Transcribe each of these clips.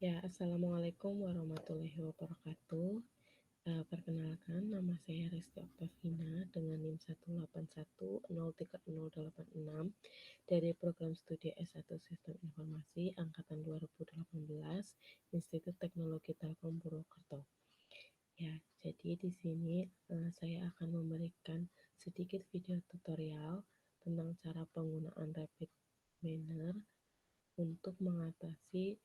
Ya, assalamualaikum warahmatullahi wabarakatuh. Perkenalkan, nama saya Resti Oktavina dengan NIM 181030086 dari program studi S1 Sistem Informasi Angkatan 2018 Institut Teknologi Telkom Purwokerto. Ya, jadi di sini saya akan memberikan sedikit video tutorial tentang cara penggunaan Rapid Miner untuk mengatasi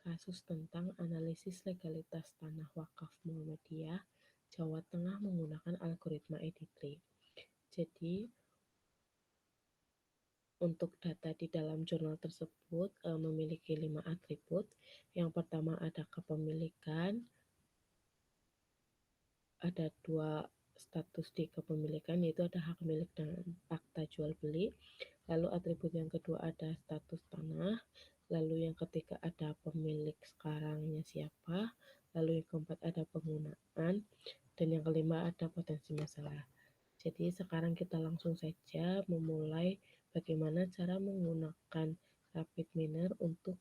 kasus tentang analisis legalitas tanah wakaf Muhammadiyah Jawa Tengah menggunakan algoritma Editree. Jadi untuk data di dalam jurnal tersebut memiliki 5 atribut. Yang pertama ada kepemilikan, ada 2 status di kepemilikan, yaitu ada hak milik dan akta jual beli. Lalu atribut yang kedua ada status tanah. Lalu yang ketiga ada pemilik sekarangnya siapa. Lalu yang keempat ada penggunaan. Dan yang kelima ada potensi masalah. Jadi sekarang kita langsung saja memulai bagaimana cara menggunakan Rapid Miner untuk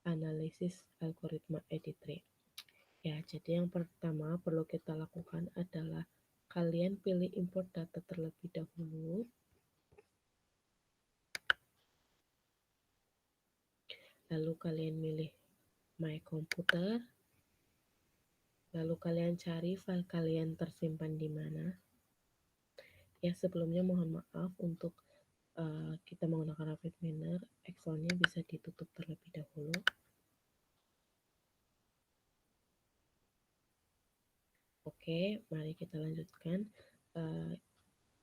analisis algoritma Editree. Ya, jadi yang pertama perlu kita lakukan adalah kalian pilih import data terlebih dahulu. Lalu kalian milih My Computer. Lalu kalian cari file kalian tersimpan di mana. Ya, sebelumnya mohon maaf untuk kita menggunakan Rapid Miner, Excel-nya bisa ditutup terlebih dahulu. Oke, mari kita lanjutkan.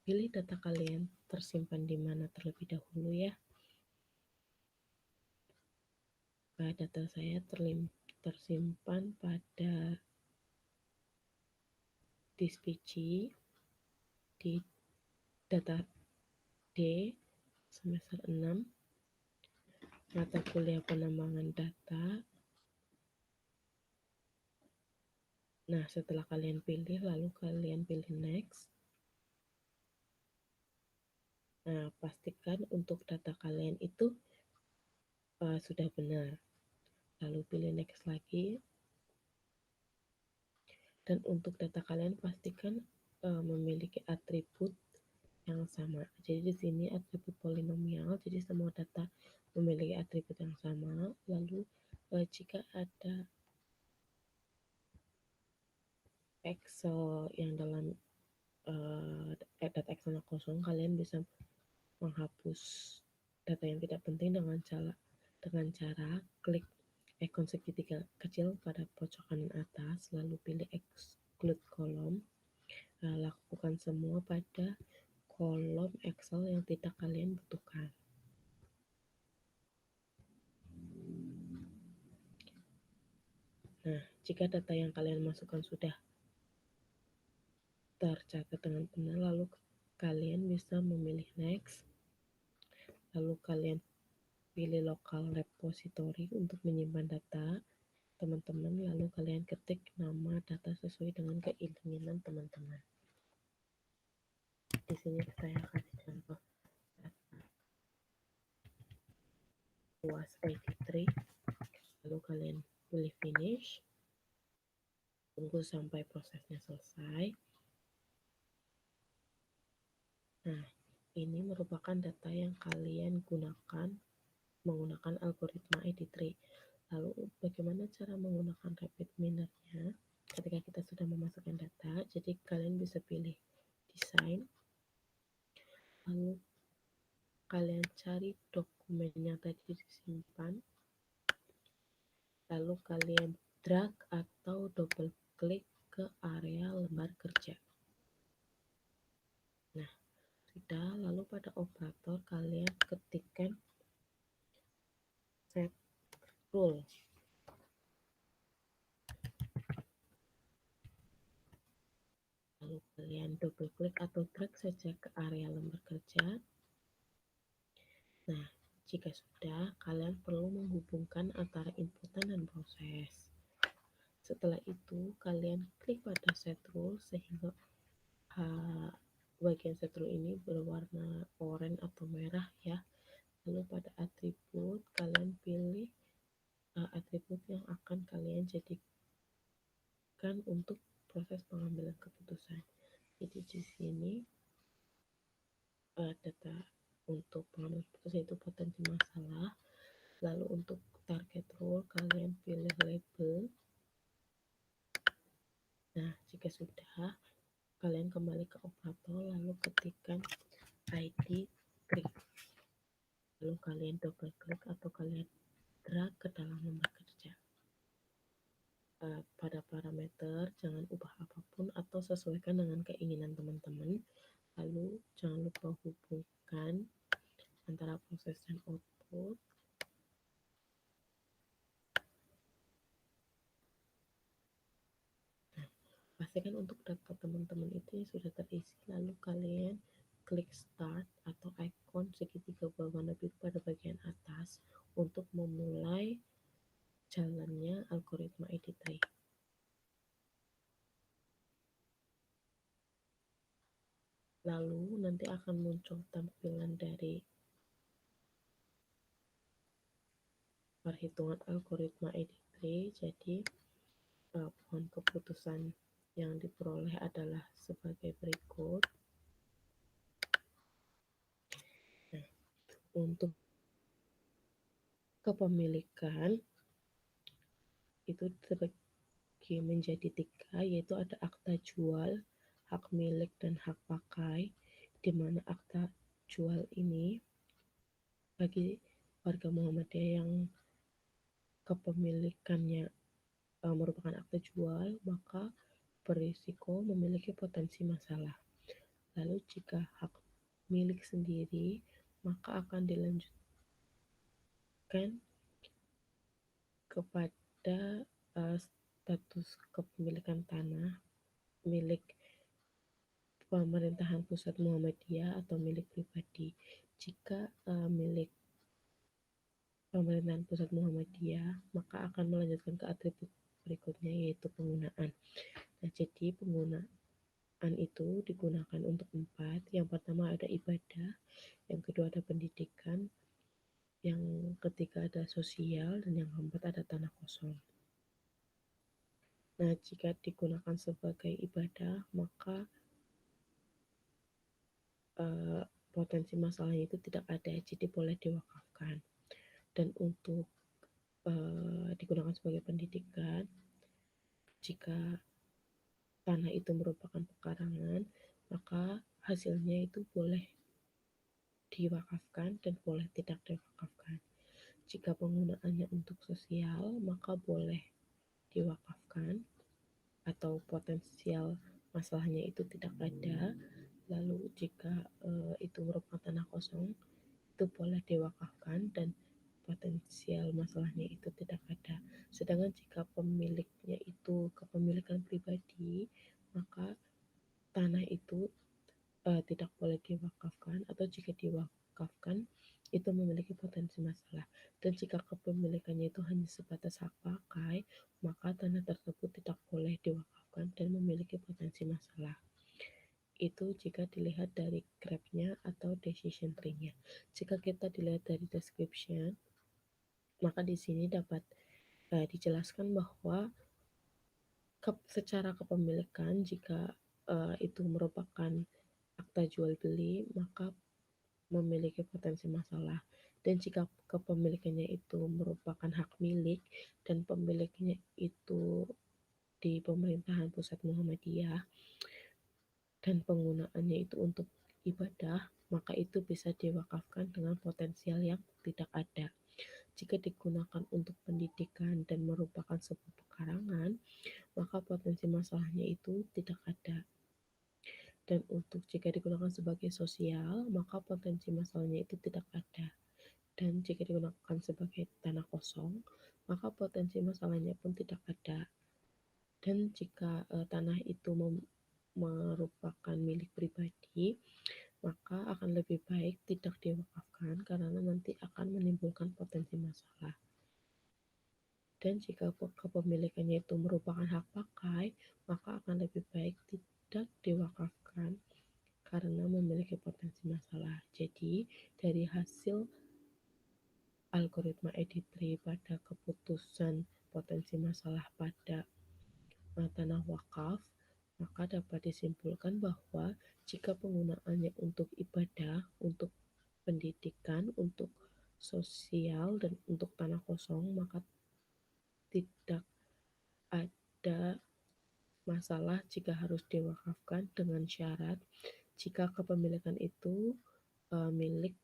Pilih data kalian tersimpan di mana terlebih dahulu ya. Data saya tersimpan pada disk di data D semester 6 mata kuliah penambangan data. Nah, setelah kalian pilih, lalu kalian pilih next. Nah, pastikan untuk data kalian itu sudah benar. Lalu pilih next lagi. Dan untuk data kalian pastikan memiliki atribut yang sama. Jadi di sini atribut polinomial, jadi semua data memiliki atribut yang sama. Lalu jika ada Excel yang dalam data Excelnya kosong, kalian bisa menghapus data yang tidak penting dengan cara klik ikon segitiga kecil pada pojok kanan atas, lalu pilih exclude kolom. Lakukan semua pada kolom Excel yang tidak kalian butuhkan. Nah, jika data yang kalian masukkan sudah tercatat dengan benar, lalu kalian bisa memilih next. Lalu kalian pilih local repository untuk menyimpan data teman-teman, lalu kalian ketik nama data sesuai dengan keinginan teman-teman. Di sini saya kasih contoh luas Editree. Lalu kalian pilih finish. Tunggu sampai prosesnya selesai. Nah, ini merupakan data yang kalian gunakan menggunakan algoritma Editree. Lalu bagaimana cara menggunakan Rapid Miner-nya? Ketika kita sudah memasukkan data, jadi kalian bisa pilih desain. Lalu kalian cari dokumen yang tadi disimpan. Lalu kalian drag atau double klik ke area lembar kerja. Nah, sudah. Lalu pada operator kalian ketikkan set rule. Lalu kalian double klik atau drag saja ke area lembar kerja. Nah, jika sudah, kalian perlu menghubungkan antara inputan dan proses. Setelah itu, kalian klik pada set rule sehingga bagian set rule ini berwarna oranye atau merah ya. Lalu pada atribut, kalian pilih atribut yang akan data untuk pengambil keputusan itu potensi masalah. Lalu untuk target rule kalian pilih label. Nah, jika sudah, kalian kembali ke operator lalu ketikkan ID klik. Lalu kalian double klik atau kalian drag ke dalam lembar kerja. Pada parameter jangan ubah apapun atau sesuaikan dengan keinginan teman-teman. Lalu jangan lupa hubungkan antara proses dan output. Nah, pastikan untuk data teman-teman itu sudah terisi, lalu kalian klik start atau ikon segitiga berwarna biru pada bagian atas untuk memulai jalannya algoritma ID3. Lalu nanti akan muncul tampilan dari perhitungan algoritma ID3. Jadi pohon keputusan yang diperoleh adalah sebagai berikut. Nah, untuk kepemilikan itu terbagi menjadi 3, yaitu ada akta jual, hak milik, dan hak pakai, di mana akta jual ini bagi warga Muhammadiyah yang kepemilikannya merupakan akta jual, maka berisiko memiliki potensi masalah. Lalu jika hak milik sendiri, maka akan dilanjutkan kepada status kepemilikan tanah milik pemerintahan pusat Muhammadiyah atau milik pribadi. Jika milik pemerintahan pusat Muhammadiyah, maka akan melanjutkan ke atribut berikutnya, yaitu penggunaan. Nah, jadi penggunaan itu digunakan untuk 4. Yang pertama ada ibadah, yang kedua ada pendidikan, yang ketiga ada sosial, dan yang keempat ada tanah kosong. Nah, jika digunakan sebagai ibadah, maka potensi masalahnya itu tidak ada, jadi boleh diwakafkan. Dan untuk digunakan sebagai pendidikan, jika tanah itu merupakan pekarangan, maka hasilnya itu boleh diwakafkan dan boleh tidak diwakafkan. Jika penggunaannya untuk sosial, maka boleh diwakafkan atau potensial masalahnya itu tidak ada. Lalu jika itu merupakan tanah kosong, itu boleh diwakafkan dan potensial masalahnya itu tidak ada. Sedangkan jika pemiliknya itu kepemilikan pribadi, maka tanah itu tidak boleh diwakafkan, atau jika diwakafkan itu memiliki potensi masalah. Dan jika kepemilikannya itu hanya sebatas hak pakai, maka tanah tersebut tidak boleh diwakafkan dan memiliki potensi masalah. Itu jika dilihat dari graph-nya atau decision tree-nya. Jika kita dilihat dari description, maka di sini dapat dijelaskan bahwa secara kepemilikan, jika itu merupakan akta jual beli, maka memiliki potensi masalah. Dan jika kepemilikannya itu merupakan hak milik dan pemiliknya itu di pemerintahan pusat Muhammadiyah dan penggunaannya itu untuk ibadah, maka itu bisa diwakafkan dengan potensial yang tidak ada. Jika digunakan untuk pendidikan dan merupakan sebuah pekarangan, maka potensi masalahnya itu tidak ada. Dan untuk jika digunakan sebagai sosial, maka potensi masalahnya itu tidak ada. Dan jika digunakan sebagai tanah kosong, maka potensi masalahnya pun tidak ada. Dan jika tanah itu merupakan milik pribadi, maka akan lebih baik tidak diwakafkan karena nanti akan menimbulkan potensi masalah. Dan jika kepemilikannya itu merupakan hak pakai, maka akan lebih baik tidak diwakafkan karena memiliki potensi masalah. Jadi dari hasil algoritma ID3 pada keputusan potensi masalah pada tanah wakaf, maka dapat disimpulkan bahwa jika penggunaannya untuk ibadah, untuk pendidikan, untuk sosial, dan untuk tanah kosong, maka tidak ada masalah jika harus diwakafkan dengan syarat jika kepemilikan itu milik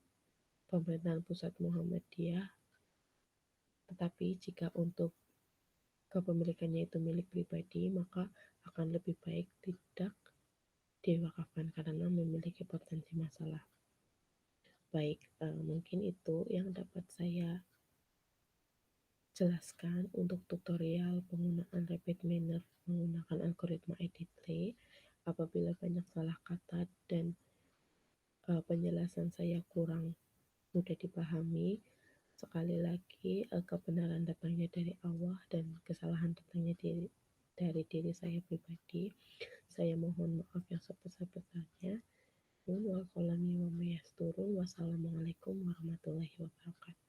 pemerintahan pusat Muhammadiyah, tetapi jika untuk kepemilikannya itu milik pribadi, maka akan lebih baik tidak diwakafkan karena memiliki potensi masalah. Baik, mungkin itu yang dapat saya jelaskan untuk tutorial penggunaan rapid manner menggunakan algoritma editly. Apabila banyak salah kata dan penjelasan saya kurang mudah dipahami, sekali lagi kebenaran datangnya dari Allah dan kesalahan datangnya dari diri saya pribadi. Saya mohon maaf yang sebesar-besarnya. Wassalamualaikum warahmatullahi wabarakatuh.